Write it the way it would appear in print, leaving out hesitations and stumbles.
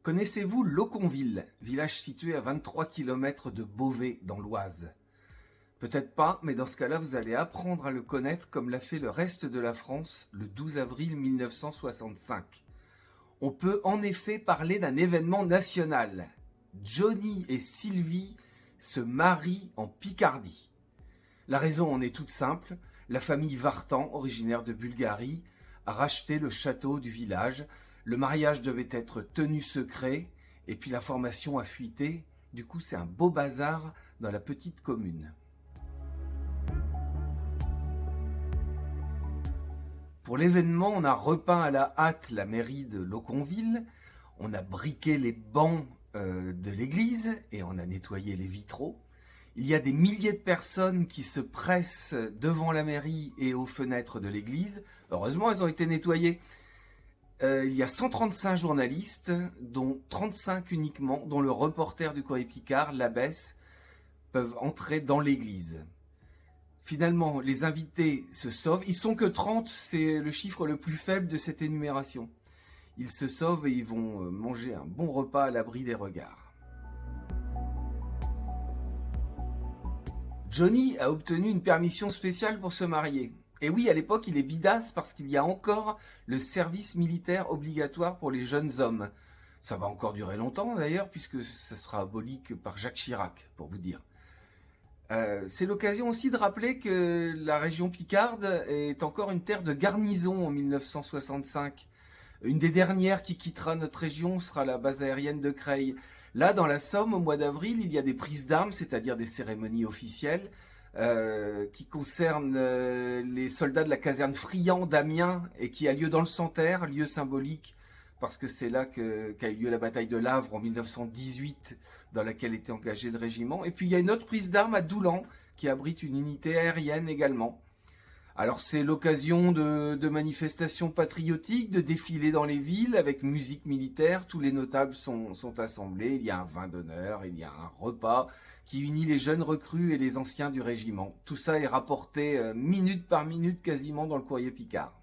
Connaissez-vous Loconville, village situé à 23 km de Beauvais dans l'Oise? Peut-être pas, mais dans ce cas-là, vous allez apprendre à le connaître comme l'a fait le reste de la France le 12 avril 1965. On peut en effet parler d'un événement national. Johnny et Sylvie se marient en Picardie. La raison en est toute simple, la famille Vartan, originaire de Bulgarie, a racheté le château du village. Le mariage devait être tenu secret, et puis l'information a fuité. Du coup, c'est un beau bazar dans la petite commune. Pour l'événement, on a repeint à la hâte la mairie de Loconville, on a briqué les bancs de l'église et on a nettoyé les vitraux. Il y a des milliers de personnes qui se pressent devant la mairie et aux fenêtres de l'église. Heureusement, elles ont été nettoyées. Il y a 135 journalistes, dont 35 uniquement, dont le reporter du Courrier Picard, l'abbesse, peuvent entrer dans l'église. Finalement, les invités se sauvent. Ils sont que 30, c'est le chiffre le plus faible de cette énumération. Ils se sauvent et ils vont manger un bon repas à l'abri des regards. Johnny a obtenu une permission spéciale pour se marier. Et oui, à l'époque, il est bidasse parce qu'il y a encore le service militaire obligatoire pour les jeunes hommes. Ça va encore durer longtemps d'ailleurs, puisque ça sera aboli que par Jacques Chirac, pour vous dire. C'est l'occasion aussi de rappeler que la région Picarde est encore une terre de garnison en 1965. Une des dernières qui quittera notre région sera la base aérienne de Creil. Là, dans la Somme, au mois d'avril, il y a des prises d'armes, c'est-à-dire des cérémonies officielles, qui concernent les soldats de la caserne Friant d'Amiens et qui a lieu dans le Santerre, lieu symbolique parce que c'est là qu'a eu lieu la bataille de Lavre en 1918, dans laquelle était engagé le régiment. Et puis il y a une autre prise d'armes à Doulan, qui abrite une unité aérienne également. Alors c'est l'occasion de manifestations patriotiques, de défilés dans les villes avec musique militaire. Tous les notables sont assemblés, il y a un vin d'honneur, il y a un repas qui unit les jeunes recrues et les anciens du régiment. Tout ça est rapporté minute par minute quasiment dans le Courrier Picard.